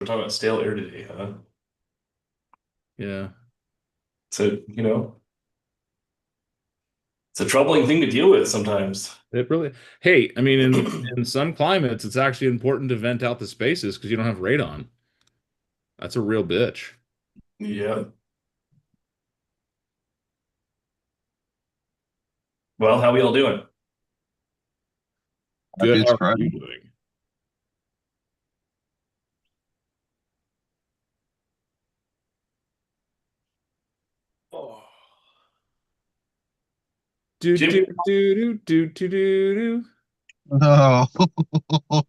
We're talking about stale air today, huh? Yeah. So, it's a troubling thing to deal with sometimes. It really, hey, I mean, in some climates, it's actually important to vent out the spaces because you don't have radon. That's a real bitch. Yeah. Well, how we all doing? Good. It's How are you Friday. doing? Oh. Do do Jim, do do do do do do. No. All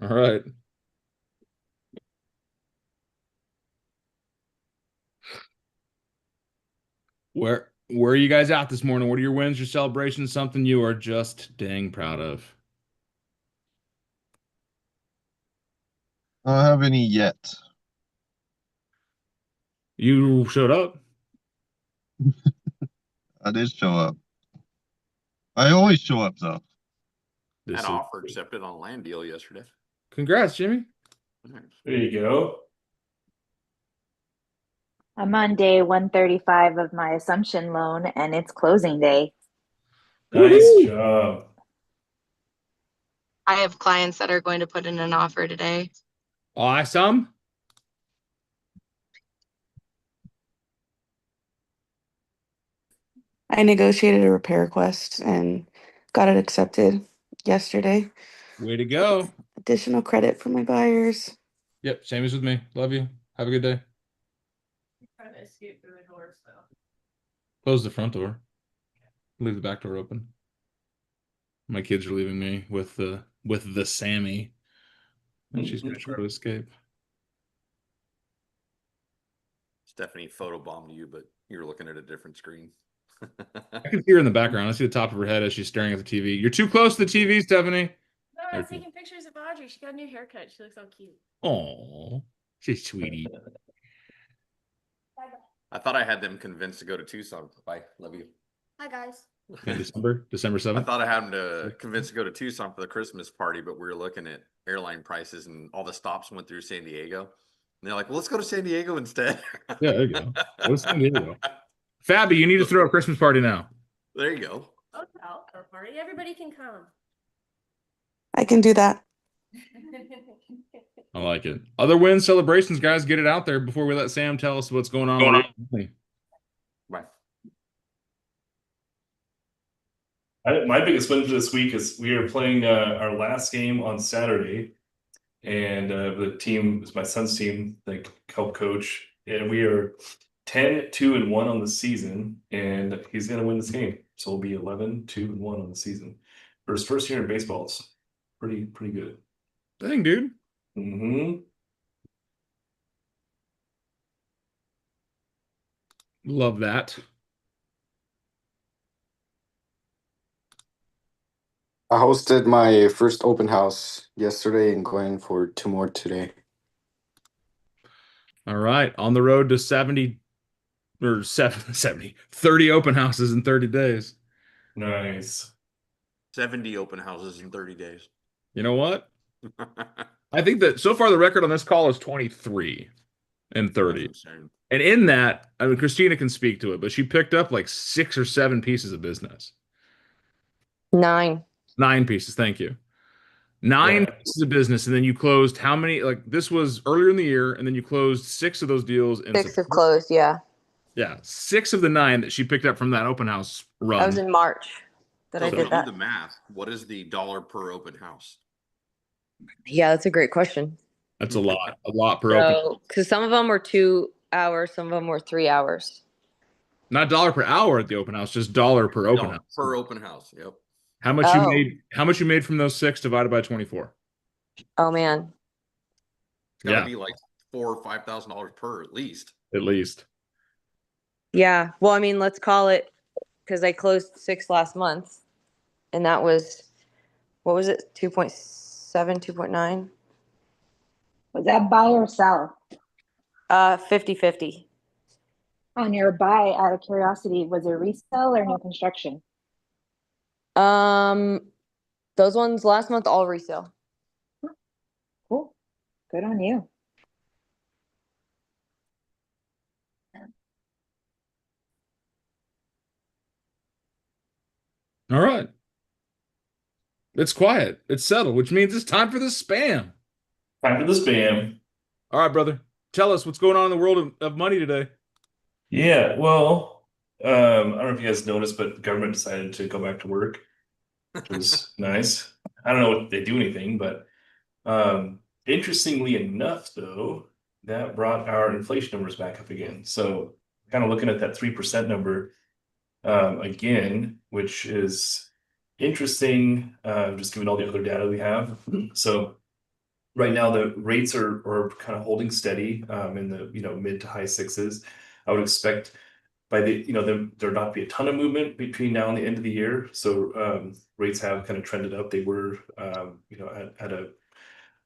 right. Where are you guys at this morning? What are your wins, your celebrations? Something you are just dang proud of. I don't have any yet. You showed up. I did show up. I always show up though. Had This an is offer accepted on a land deal yesterday. congrats, Jimmy. there you go. I'm on day 135 of my assumption loan and it's closing day. Nice Woohoo! job. I have clients that are going to put in an offer today. Awesome. I negotiated a repair request and got it accepted yesterday. Way to go. Additional credit for my buyers. Yep, same as with me. Love you. Have a good day. Trying to escape through the door, so. Close the front door. Leave the back door open. My kids are leaving me with the Sammy, and she's gonna try to escape. Stephanie photobombed you, but you're looking at a different screen. I can see her in the background. I see the top of her head as she's staring at the TV. You're too close to the TV, Stephanie. No, I was Okay. taking pictures of Audrey. She got a new haircut. She looks so cute. Oh, she's sweetie. I thought I had them convinced to go to Tucson. Bye. Love you. Hi, guys. In December I 7th. thought I had them to convince to go to Tucson for the Christmas party, but we were looking at airline prices and all the stops went through San Diego. And they're like, well, let's go to San Diego instead. Yeah, there you go. Go to San Diego. Fabby, you need to throw a Christmas party now. There you go. Hotel or party. Everybody can come. I can do that. I like it. Other wins, celebrations, guys. Get it out there before we let Sam tell us what's going on. Bye. My biggest win for this week is we are playing our last game on Saturday, and the team is my son's team, like help coach, and we are 10-2-1 on the season, and he's gonna win this game. So we'll be 11-2-1 on the season. For his first year in baseball, it's pretty good. Dang, dude. Mm-hmm. Love that. I hosted my first open house yesterday and going for two more today. All right. On the road to 70 or 70, 30 open houses in 30 days. Nice. 70 open houses in 30 days. You know what? I think that so far the record on this call is 23 and 30. That's insane. And in that, I mean, Christina can speak to it, but she picked up like 6 or 7 pieces of business. 9. 9 pieces. Thank you. 9 Yeah. pieces of business. And then you closed how many? Like this was earlier in the year, and then you closed 6 of those deals in 6 have September. closed, yeah. Yeah. 6 of the 9 that she picked up from that open house run. That was in March that So I if we did that. do the math, what is the dollar per open house? Yeah, that's a great question. That's a lot per open. So, because some of them were 2 hours, some of them were 3 hours. Not dollar per hour at the open house, just dollar per open Dollar house. per open house. Yep. How much you Oh. made? How much you made from those 6 divided by 24? Oh man, It's gotta Yeah. be like $4,000 or $5,000 per at least. At least. yeah. Well, I mean, let's call it because I closed 6 last month, and that was what was it? 2.7, 2.9, Was that buy or sell? 50-50. On your buy, out of curiosity, was it resale or new construction? Those ones last month all resale. Cool. Good on you. All right. It's quiet. It's settled, which means it's time for the spam. Time for the spam. All right, brother. Tell us what's going on in the world of money today. Yeah, well, I don't know if you guys noticed, but the government decided to go back to work, which was nice. I don't know if they do anything, but interestingly enough, though, that brought our inflation numbers back up again. So kind of looking at that 3% number again, which is interesting, just given all the other data we have. So right now the rates are kind of holding steady in the mid to high sixes. I would expect by the there not be a ton of movement between now and the end of the year. So rates have kind of trended up. They were at a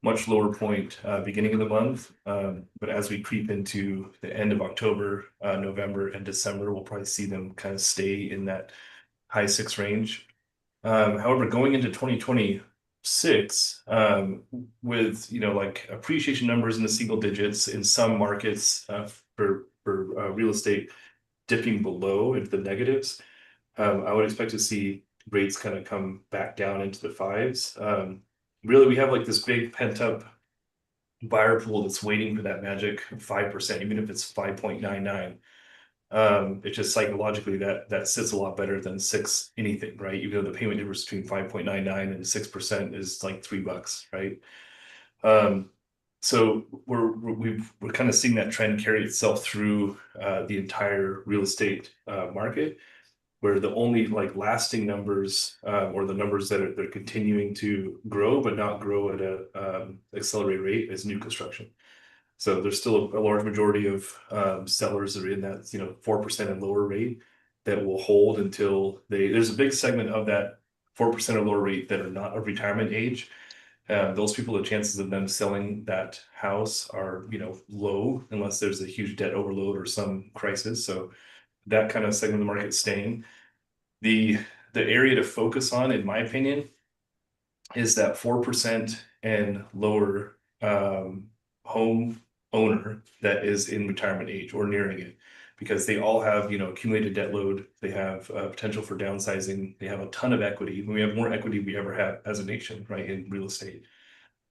much lower point beginning of the month, but as we creep into the end of October, November, and December, we'll probably see them kind of stay in that high six range. However, going into 2026, with like appreciation numbers in the single digits in some markets for real estate dipping below into the negatives, I would expect to see rates kind of come back down into the fives. Really, we have like this big pent up buyer pool that's waiting for that magic 5%, even if it's 5.99. It's just psychologically that sits a lot better than six anything, right? Even though the payment difference between 5.99 and 6% is like $3, right? So we're kind of seeing that trend carry itself through the entire real estate market, where the only like lasting numbers or the numbers that they're continuing to grow but not grow at a accelerated rate is new construction. So there's still a large majority of sellers that are in that 4% and lower rate that will hold until there's a big segment of that 4% or lower rate that are not of retirement age. Those people, the chances of them selling that house are low unless there's a huge debt overload or some crisis. So that kind of segment of the market staying. The area to focus on, in my opinion, is that 4% and lower home owner that is in retirement age or nearing it, because they all have accumulated debt load. They have potential for downsizing. They have a ton of equity. We have more equity we ever have as a nation, right, in real estate.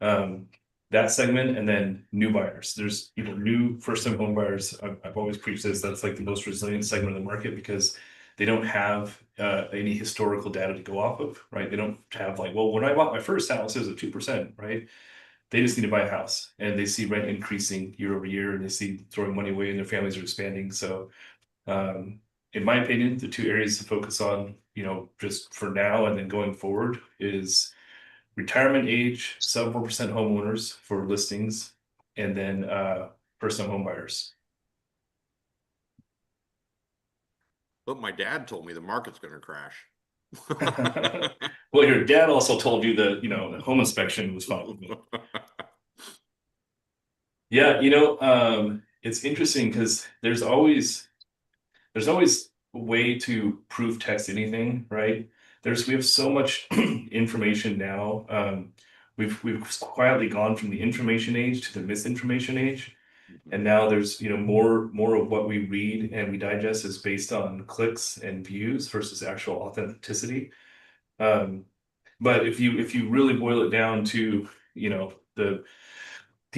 That segment, and then new buyers. There's new first-time home buyers. I've always preached this. That's like the most resilient segment of the market because they don't have any historical data to go off of, right? They don't have like, well, when I bought my first house, it was at 2%, right? They just need to buy a house, and they see rent increasing year over year, and they see throwing money away, and their families are expanding. So, in my opinion, the two areas to focus on, just for now and then going forward, is retirement age, sub 4% homeowners for listings, and then first-time home buyers. But my dad told me the market's going to crash. Well, your dad also told you that the home inspection was fine with me. Yeah, it's interesting because there's always a way to proof text anything, right? We have so much information now. We've quietly gone from the information age to the misinformation age. And now there's more of what we read and we digest is based on clicks and views versus actual authenticity. But if you really boil it down to the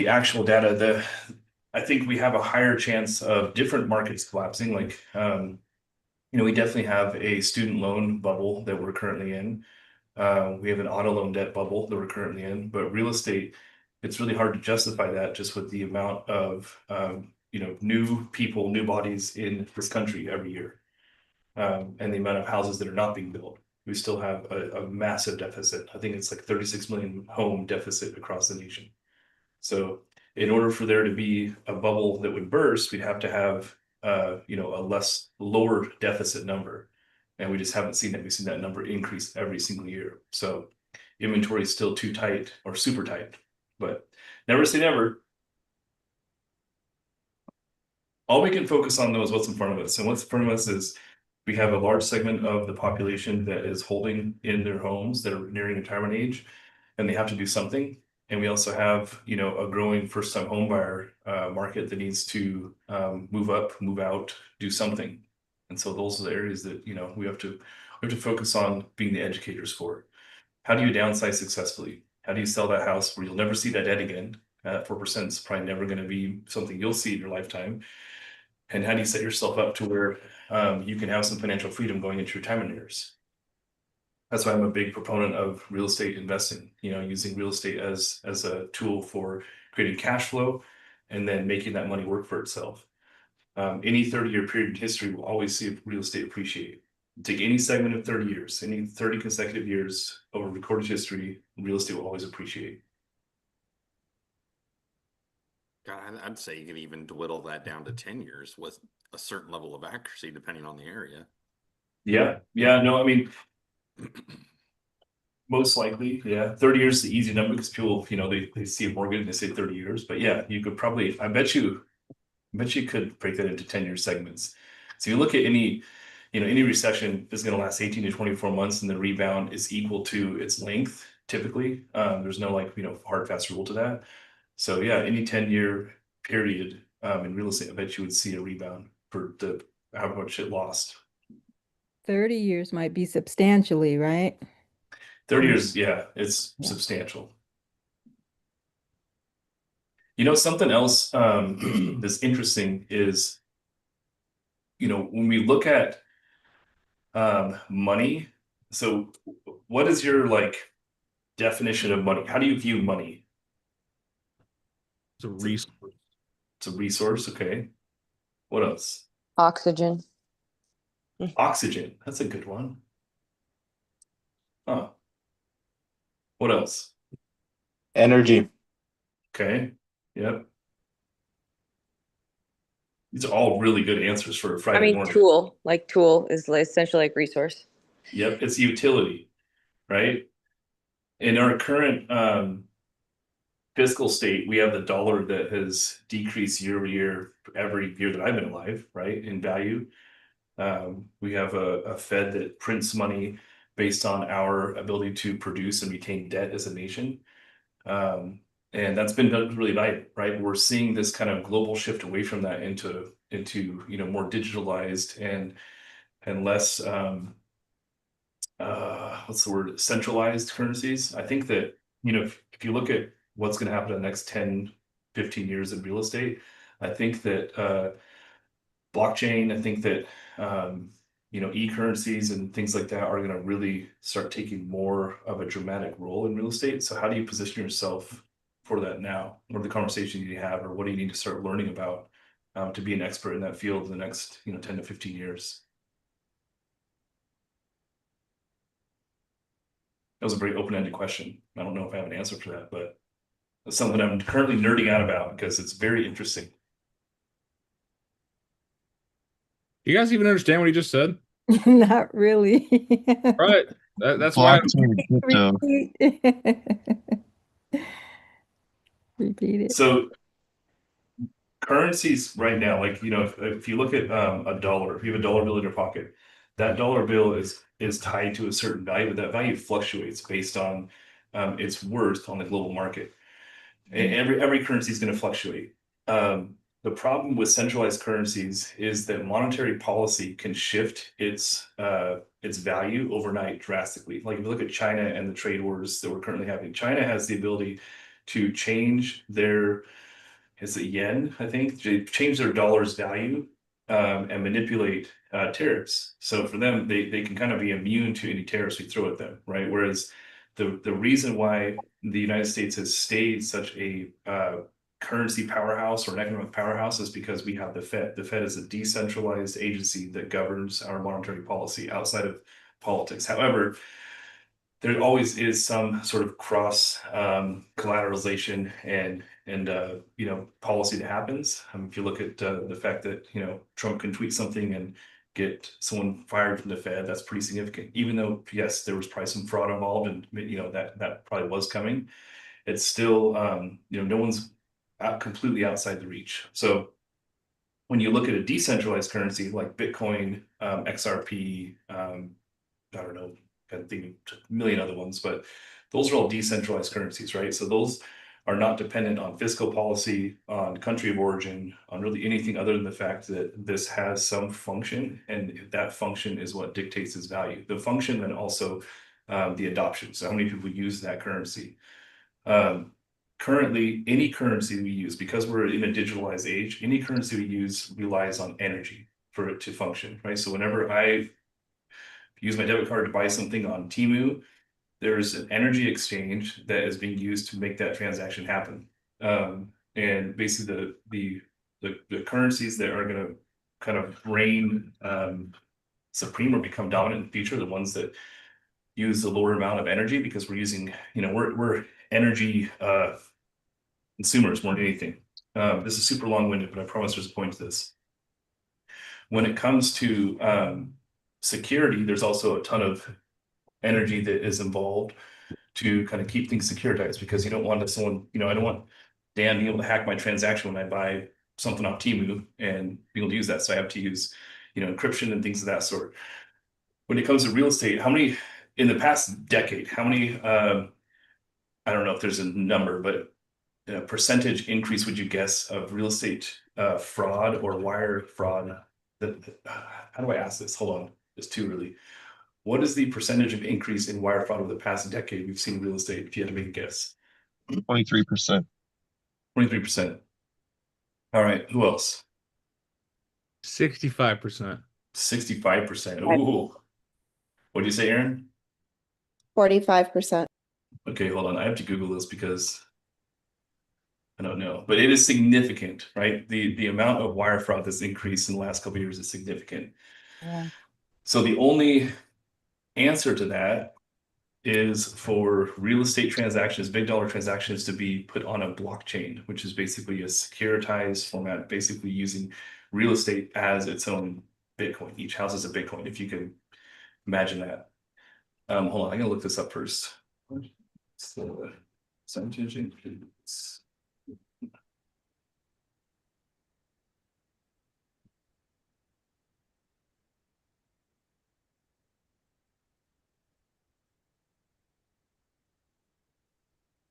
actual data, I think we have a higher chance of different markets collapsing. Like we definitely have a student loan bubble that we're currently in. We have an auto loan debt bubble that we're currently in, but real estate, it's really hard to justify that just with the amount of new people, new bodies in this country every year, and the amount of houses that are not being built. We still have a massive deficit. I think it's like 36 million home deficit across the nation. So in order for there to be a bubble that would burst, we'd have to have a lower deficit number, and we just haven't seen that. We've seen that number increase every single year. So inventory is still too tight or super tight. But never say never. All we can focus on though is what's in front of us. And what's in front of us is we have a large segment of the population that is holding in their homes that are nearing retirement age, and they have to do something. And we also have, you know, a growing first-time home buyer market that needs to move up, move out, do something. And so those are the areas that, you know, we have to focus on being the educators for. How do you downsize successfully? How do you sell that house where you'll never see that debt again? 4% is probably never going to be something you'll see in your lifetime. And how do you set yourself up to where you can have some financial freedom going into retirement years? That's why I'm a big proponent of real estate investing, you know, using real estate as a tool for creating cash flow and then making that money work for itself. Any 30-year period in history will always see real estate appreciate. Take any segment of 30 years, any 30 consecutive years over recorded history, real estate will always appreciate. God, I'd say you could even dwindle that down to 10 years with a certain level of accuracy, depending on the area. Yeah, no, I mean, most likely, yeah. 30 years is the easy number because people, you know, they see a mortgage and they say 30 years. But yeah, you could probably, I bet you could break that into 10-year segments. So you look at any, you know, any recession is going to last 18 to 24 months, and the rebound is equal to its length. Typically, there's no like, you know, hard fast rule to that. So yeah, any 10-year period in real estate, I bet you would see a rebound for the how much it lost. 30 years might be substantially, right? 30 years, yeah, it's substantial. You know, something else that's interesting is, you know, when we look at money, so what is your like definition of money? How do you view money? It's a resource. It's a resource, okay. What else? Oxygen. Oxygen, that's a good one. Huh. What else? Energy. Okay, yep. These are all really good answers for a I Friday mean, morning. tool is essentially like resource. Yep, it's utility, right? In our current fiscal state, we have the dollar that has decreased year over year every year that I've been alive, right, in value. We have a Fed that prints money based on our ability to produce and retain debt as a nation. And that's been really valuable, right? We're seeing this kind of global shift away from that into you know, more digitalized and less what's the word, centralized currencies. I think that, you know, if you look at what's going to happen in the next 10, 15 years in real estate, I think that blockchain, I think that you know, e-currencies and things like that are going to really start taking more of a dramatic role in real estate. So how do you position yourself for that now? What are the conversations you have, or what do you need to start learning about to be an expert in that field in the next, you know, 10 to 15 years? That was a very open-ended question. I don't know if I have an answer for that, but it's something I'm currently nerding out about because it's very interesting. You guys even understand what he just said? Not really. Right. That's why. Blockchain, crypto. Repeat it. So currencies right now, like, you know, if you look at a dollar, if you have a dollar bill in your pocket, that dollar bill is tied to a certain value, but that value fluctuates based on its worth on the global market. And every currency is going to fluctuate. The problem with centralized currencies is that monetary policy can shift its value overnight drastically. Like if you look at China and the trade wars that we're currently having, China has the ability to change their, is it yen, I think, to change their dollar's value and manipulate tariffs. So for them, they can kind of be immune to any tariffs we throw at them, right? Whereas the reason why the United States has stayed such a currency powerhouse or an economic powerhouse is because we have the Fed. The Fed is a decentralized agency that governs our monetary policy outside of politics. However, there always is some sort of cross collateralization and you know, policy that happens. If you look at the fact that, you know, Trump can tweet something and get someone fired from the Fed, that's pretty significant. Even though, yes, there was probably some fraud involved, and you know, that probably was coming. It's still you know, no one's completely outside the reach. So when you look at a decentralized currency like Bitcoin, XRP, I don't know, I think a million other ones, but those are all decentralized currencies, right? So those are not dependent on fiscal policy, on country of origin, on really anything other than the fact that this has some function, and that function is what dictates its value. The function and also the adoption. So how many people use that currency? Currently, any currency we use, because we're in a digitalized age, any currency we use relies on energy for it to function, right? So whenever I use my debit card to buy something on Temu, there's an energy exchange that is being used to make that transaction happen. And basically the currencies that are going to kind of reign supreme or become dominant in the future, the ones that use the lower amount of energy, because we're using, we're energy consumers more than anything. This is super long-winded, but I promise there's a point to this. When it comes to security, there's also a ton of energy that is involved to kind of keep things securitized, because you don't want someone, I don't want Dan being able to hack my transaction when I buy something off Temu and be able to use that. So I have to use, encryption and things of that sort. When it comes to real estate, how many in the past decade, how many, I don't know if there's a number, but percentage increase would you guess of real estate fraud or wire fraud? How do I ask this? Hold on, it's too early. What is the percentage of increase in wire fraud over the past decade we've seen in real estate, if you had to make a guess? 23%. 23%. All right, who else? 65%. 65%. Ooh. What do you say, Aaron? 45%. Okay, hold on. I have to Google this because I don't know, but it is significant, right? The amount of wire fraud that's increased in the last couple of years is significant. Yeah. So the only answer to that is for real estate transactions, big dollar transactions, to be put on a blockchain, which is basically a securitized format, basically using real estate as its own Bitcoin. Each house is a Bitcoin, if you can imagine that. Hold on, I'm gonna look this up first. What's the percentage increase?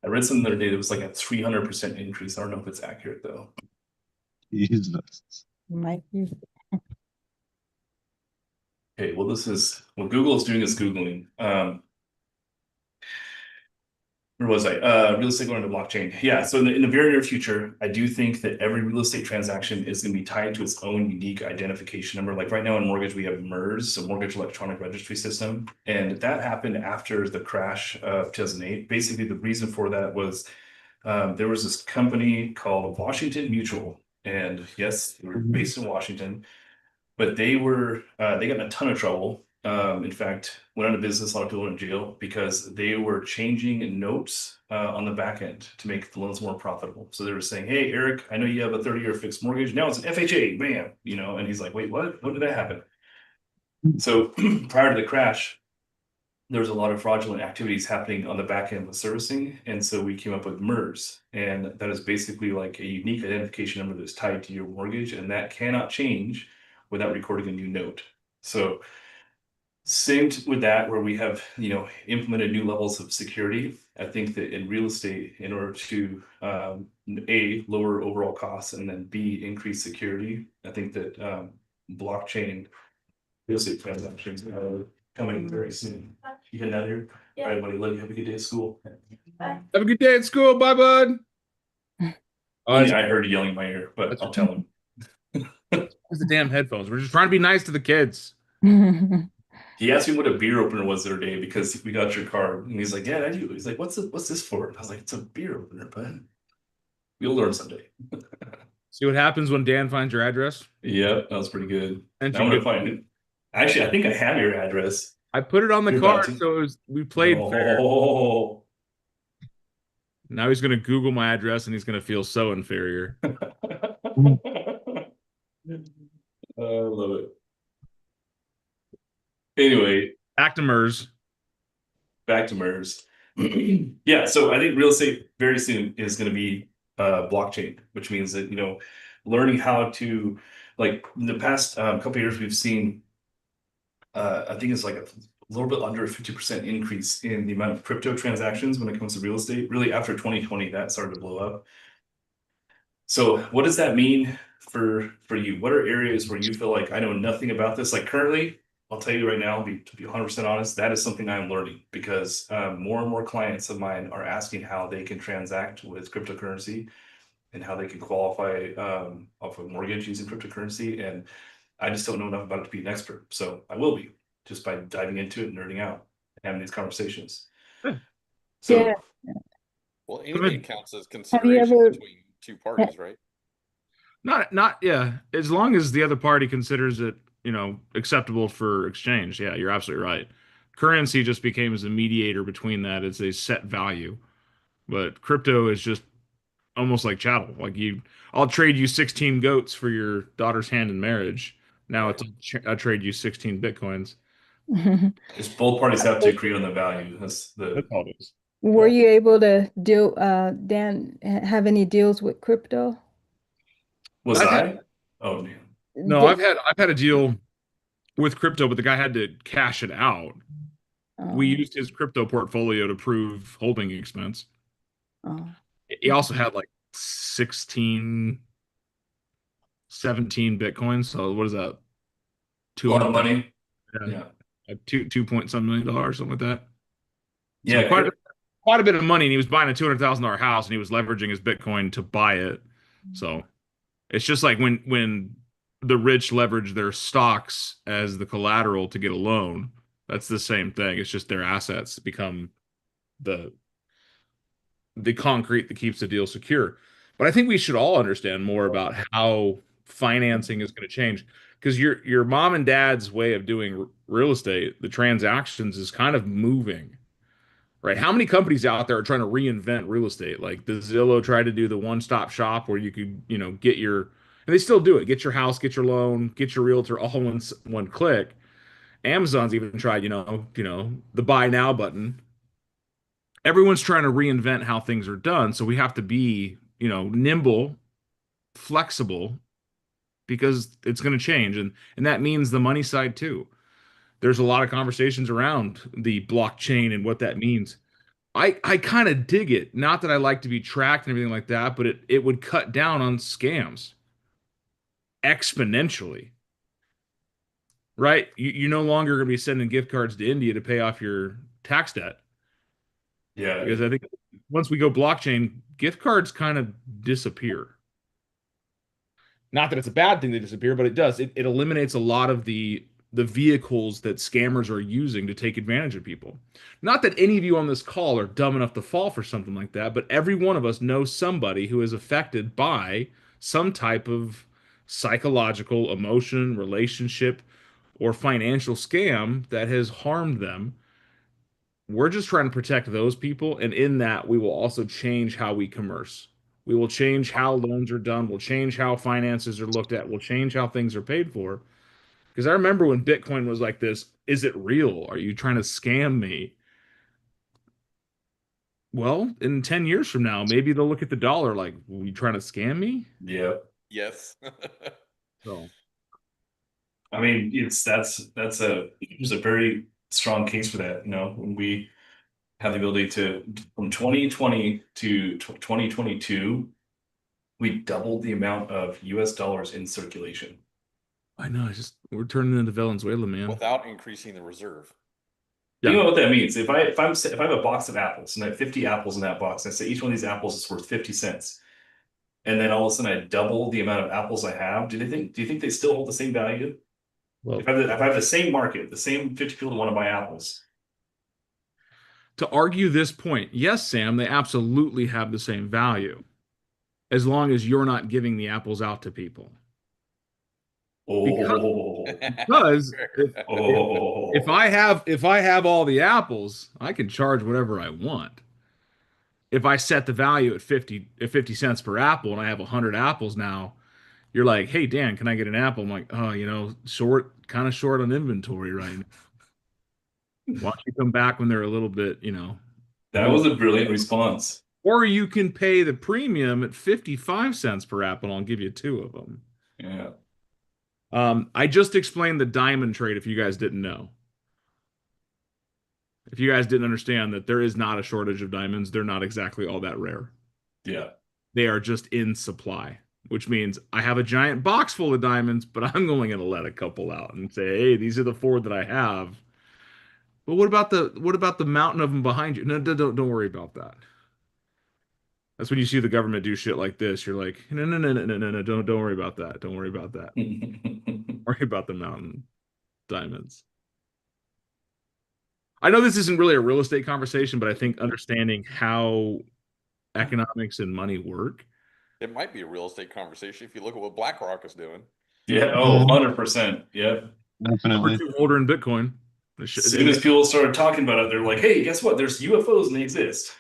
I read something the other day that was like a 300% increase. I don't know if it's accurate though. Jesus. Might be. Okay, well, what Google is doing is Googling. Where was I? Real estate going to blockchain. Yeah, so in the very near future, I do think that every real estate transaction is going to be tied to its own unique identification number. Like right now in mortgage, we have MERS, so Mortgage Electronic Registry System. And that happened after the crash of 2008. Basically, the reason for that was there was this company called Washington Mutual. And yes, they were based in Washington, but they got in a ton of trouble. In fact, went out of business, a lot of people went in jail because they were changing notes on the back end to make the loans more profitable. So they were saying, hey, Eric, I know you have a 30-year fixed mortgage. Now it's an FHA, bam, and he's like, wait, what? When did that happen? So prior to the crash, there was a lot of fraudulent activities happening on the back end with servicing. And so we came up with MERS. And that is basically like a unique identification number that's tied to your mortgage. And that cannot change without recording a new note. So same with that, where we have, implemented new levels of security. I think that in real estate, in order to A, lower overall costs, and then B, increase security, I think that blockchain real estate transactions are coming very soon. You heading out here? Yeah. All right, buddy, love you. Have a good day at school. Bye. Have a good day at school. Bye, bud. Oh, I heard you yelling in my ear, but I'll tell him. it's the damn headphones. We're just trying to be nice to the kids. He asked me what a beer opener was the other day because we got your card, and he's like, "Yeah, I do." He's like, "What's this for?" And I was like, "It's a beer opener, but we'll learn someday." See what happens when Dan finds your address? Yeah, that was pretty good. And I'm gonna find it. Actually, I think I have your address. I put it on the You're about card, to? so we played fair. Oh, Now he's gonna Google my address and he's gonna feel so inferior. I love it. Anyway, Back to MERS. back to MERS. Yeah, so I think real estate very soon is going to be blockchain, which means that learning how to, like, in the past couple of years we've seen I think it's like little bit under a 50% increase in the amount of crypto transactions when it comes to real estate. Really, after 2020, that started to blow up. So what does that mean for you? What are areas where you feel like I know nothing about this? Like currently, I'll tell you right now, to be 100% honest, that is something I'm learning because more and more clients of mine are asking how they can transact with cryptocurrency and how they can qualify off of mortgage using cryptocurrency. And I just don't know enough about it to be an expert. So I will be just by diving into it and nerding out and having these conversations. Yeah. So Yeah. Well, ahead. anything counts as Have you consideration ever? between two parties, right? Not yeah. As long as the other party considers it, acceptable for exchange. Yeah, you're absolutely right. Currency just became as a mediator between that. It's a set value, but crypto is just almost like chattel. Like I'll trade you 16 goats for your daughter's hand in marriage. Now I'll trade you 16 bitcoins. just both parties have to agree on the value. That's That's all it is. Were you able to deal, Dan, have any deals with crypto? Was I've I? had- Oh man. No, Did- I've had a deal with crypto, but the guy had to cash it out. We Oh, used his crypto portfolio to prove holding expense. oh. He also had like 16, 17 bitcoins. So what is that? A lot of money. Yeah. Yeah. Two point some $1 million, something like that. Yeah. So quite a bit of money, and he was buying a $200,000 house, and he was leveraging his Bitcoin to buy it. So it's just like when the rich leverage their stocks as the collateral to get a loan. That's the same thing. It's just their assets become the concrete that keeps the deal secure. But I think we should all understand more about how financing is going to change because your mom and dad's way of doing real estate, the transactions is kind of moving. Right. How many companies out there are trying to reinvent real estate? Like the Zillow tried to do the one-stop shop where you could, get and they still do it. Get your house, get your loan, get your realtor all in one click. Amazon's even tried, the buy now button. Everyone's trying to reinvent how things are done. So we have to be, nimble, flexible, because it's going to change. And that means the money side too. There's a lot of conversations around the blockchain and what that means. I kind of dig it. Not that I like to be tracked and everything like that, but it would cut down on scams exponentially. Right? You're no longer going to be sending gift cards to India to pay off your tax debt. Yeah. Because I think once we go blockchain, gift cards kind of disappear. Not that it's a bad thing to disappear, but it does. It eliminates a lot of the vehicles that scammers are using to take advantage of people. Not that any of you on this call are dumb enough to fall for something like that, but every one of us knows somebody who is affected by some type of psychological, emotion, relationship, or financial scam that has harmed them. We're just trying to protect those people, and in that, we will also change how we commerce. We will change how loans are done. We'll change how finances are looked at. We'll change how things are paid for. Because I remember when Bitcoin was like this, is it real? Are you trying to scam me? Well, in 10 years from now, maybe they'll look at the dollar like, were you trying to scam me? Yeah. Yes. So I mean, there's a very strong case for that. When we have the ability to, from 2020 to 2022, we doubled the amount of US dollars in circulation. I know, we're turning into Venezuela, man. Without increasing the reserve. You know what that means? If I have a box of apples and I have 50 apples in that box, and I say each one of these apples is worth 50 cents, and then all of a sudden I double the amount of apples I have, do you think they still hold the same value? Well, If I have the same market, the same 50 people that want to buy apples. To argue this point, yes, Sam, they absolutely have the same value, as long as you're not giving the apples out to people. Because if I have all the apples, I can charge whatever I want. If I set the value at 50 cents per apple and I have 100 apples now, you're like, hey Dan, can I get an apple? I'm like, oh, kind of short on inventory right now. Why don't you come back when they're a little bit, That was a brilliant response. Or you can pay the premium at 55 cents per apple and I'll give you 2 of them. Yeah. I just explained the diamond trade if you guys didn't know. If you guys didn't understand that there is not a shortage of diamonds, they're not exactly all that rare. Yeah. They are just in supply, which means I have a giant box full of diamonds, but I'm only going to let a couple out and say, hey, these are the 4 that I have. But what about the mountain of them behind you? No, don't worry about that. That's when you see the government do shit like this. You're like, no, don't worry about that. Don't worry about that. Worry about the mountain diamonds. I know this isn't really a real estate conversation, but I think understanding how economics and money work. It might be a real estate conversation if you look at what BlackRock is doing. Yeah. Oh, 100%. Yep. Definitely. Number 2 holder in Bitcoin. As soon as people started talking about it, they're like, hey, guess what? There's UFOs and they exist.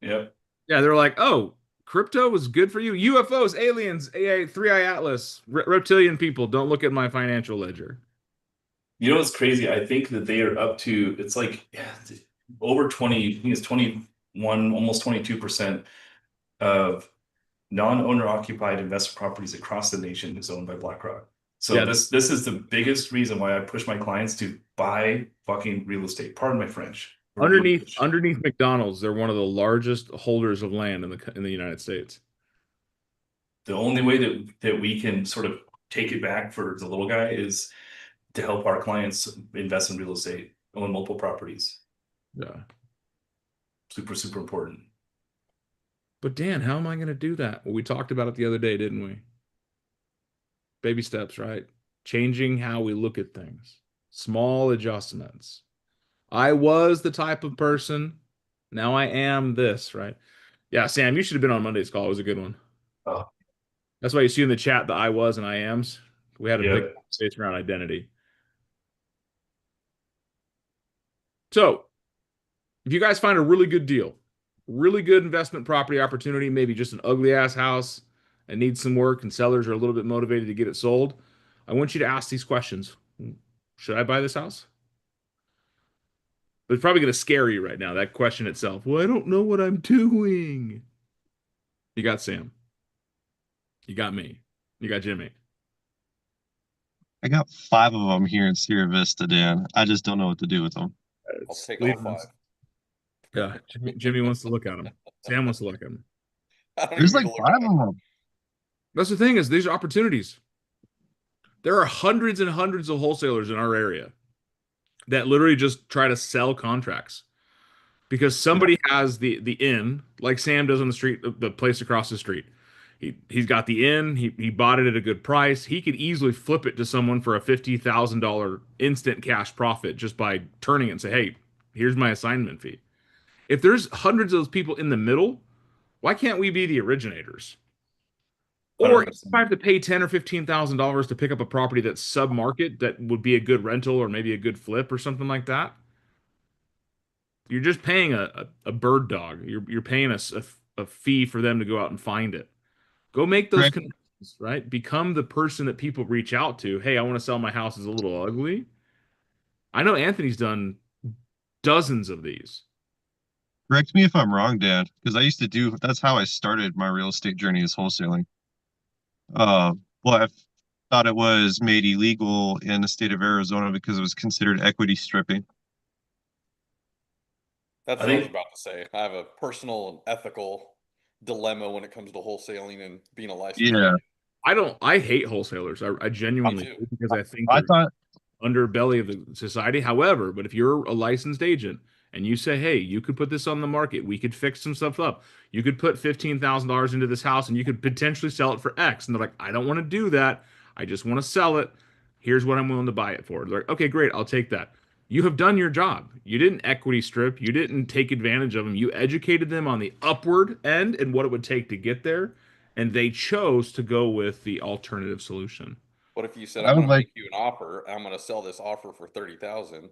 Yep. Yeah, they're like, oh, crypto was good for you. UFOs, aliens, AA, 3i Atlas, reptilian people. Don't look at my financial ledger. You know what's crazy? I think that they are up to, it's like over 20, I think it's 21, almost 22% of non-owner occupied investment properties across the nation is owned by BlackRock. So Yeah. this is the biggest reason why I push my clients to buy fucking real estate. Pardon my French. Underneath McDonald's, they're one of the largest holders of land in the United States. The only way that we can sort of take it back for the little guy is to help our clients invest in real estate, own multiple properties. Yeah. Super, super important. But Dan, how am I going to do that? Well, we talked about it the other day, didn't we? Baby steps, right? Changing how we look at things. Small adjustments. I was the type of person. Now I am this, right? Yeah, Sam, you should have been on Monday's call. It was a good one. Oh. That's why you see in the chat the I was and I ams. We had a Yeah. big conversation around identity. So, if you guys find a really good deal, really good investment property opportunity, maybe just an ugly ass house and needs some work and sellers are a little bit motivated to get it sold, I want you to ask these questions. Should I buy this house? But it's probably going to scare you right now, that question itself. Well, I don't know what I'm doing. You got Sam. You got me. You got Jimmy. I got 5 of them here in Sierra Vista, Dan. I just don't know what to do with them. I'll take Leave all them. 5. Yeah, Jimmy wants to look at them. Sam wants to look at them. I don't There's even like need to look 5 at of them. That's the thing is these are opportunities. There are hundreds and hundreds of wholesalers in our area that literally just try to sell contracts because somebody has the inn, like Sam does on the street, the place across the street. He's got the inn. He bought it at a good price. He could easily flip it to someone for a $50,000 instant cash profit just by turning it and say, "Hey, here's my assignment fee." If there's hundreds of those people in the middle, why can't we be the originators? Or if I have to pay $10,000 or $15,000 to pick up a property that's sub-market that would be a good rental or maybe a good flip or something like that, you're just paying a bird dog. You're paying a fee for them to go out and find it. Go make those Right. connections, right? Become the person that people reach out to. Hey, I want to sell my house. It's a little ugly. I know Anthony's done dozens of these. Correct me if I'm wrong, Dan, because I used to do, that's how I started my real estate journey, is wholesaling. Well, I thought it was made illegal in the state of Arizona because it was considered equity stripping. That's I what I was think- about to say. I have a personal and ethical dilemma when it comes to wholesaling and being a licensed Yeah. agent. I hate wholesalers. I genuinely too. do because I think I they're thought, underbelly of the society. However, but if you're a licensed agent and you say, hey, you could put this on the market, we could fix some stuff up. You could put $15,000 into this house and you could potentially sell it for X. And they're like, I don't want to do that. I just want to sell it. Here's what I'm willing to buy it for. They're like, okay, great. I'll take that. You have done your job. You didn't equity strip. You didn't take advantage of them. You educated them on the upward end and what it would take to get there. And they chose to go with the alternative solution. What if you said, I I'm would going to like- make you an offer, I'm going to sell this offer for 30,000.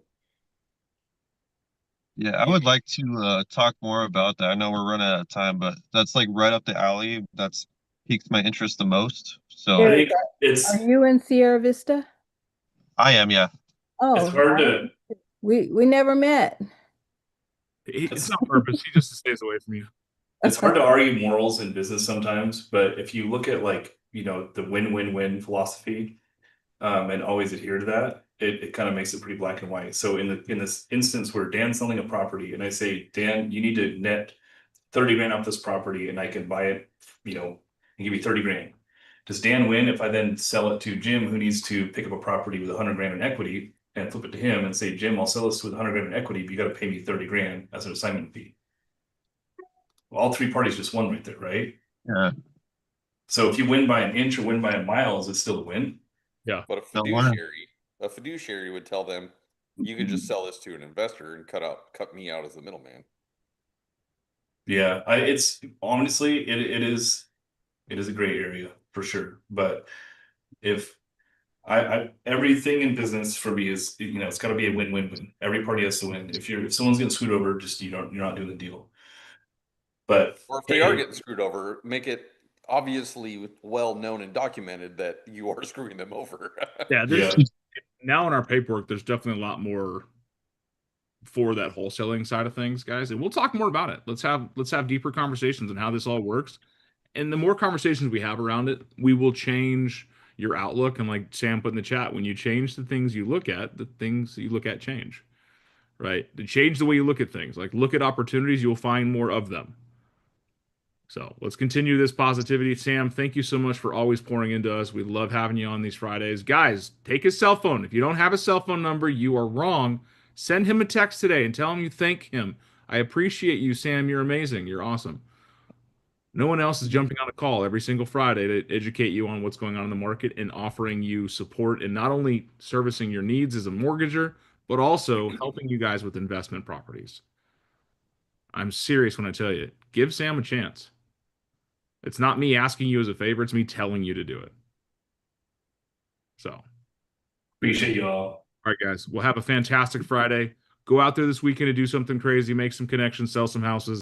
yeah, I would like to talk more about that. I know we're running out of time, but that's like right up the alley. That's piqued my interest the most. So I think it's Are you in Sierra Vista? I am, yeah. Oh, it's hard to we never met. It's not purpose. He just stays away from you. it's hard to argue morals in business sometimes, but if you look at like, the win-win-win philosophy, and always adhere to that, it kind of makes it pretty black and white. So in this instance where Dan's selling a property and I say, Dan, you need to net 30 grand off this property and I can buy it, you know, and give you 30 grand. Does Dan win if I then sell it to Jim, who needs to pick up a property with 100 grand in equity, and flip it to him and say, Jim, I'll sell this with 100 grand in equity, but you got to pay me 30 grand as an assignment fee. Well, all three parties just won right there, right? Yeah. So if you win by an inch or win by a mile, is it still a win? Yeah. But a fiduciary would tell them, you can just sell this to an investor and cut me out as the middleman. Yeah, it's honestly, it is a gray area for sure. But if I everything in business for me is, you know, it's got to be a win-win-win. Every party has to win. If someone's getting screwed over, just you're not doing the deal. But Or if they are getting screwed over, make it obviously well known and documented that you are screwing them over. Yeah, now in our paperwork, there's definitely a lot more for that wholesaling side of things, guys. And we'll talk more about it. Let's have deeper conversations on how this all works. And the more conversations we have around it, we will change your outlook. And like Sam put in the chat, when you change the things you look at, the things that you look at change. Right? To change the way you look at things. Like look at opportunities, you'll find more of them. So let's continue this positivity. Sam, thank you so much for always pouring into us. We love having you on these Fridays. Guys, take his cell phone. If you don't have a cell phone number, you are wrong. Send him a text today and tell him you thank him. I appreciate you, Sam. You're amazing. You're awesome. No one else is jumping on a call every single Friday to educate you on what's going on in the market and offering you support and not only servicing your needs as a mortgager, but also helping you guys with investment properties. I'm serious when I tell you, give Sam a chance. It's not me asking you as a favor. It's me telling you to do it. So. Appreciate you all. All right, guys. We'll have a fantastic Friday. Go out there this weekend and do something crazy, make some connections, sell some houses.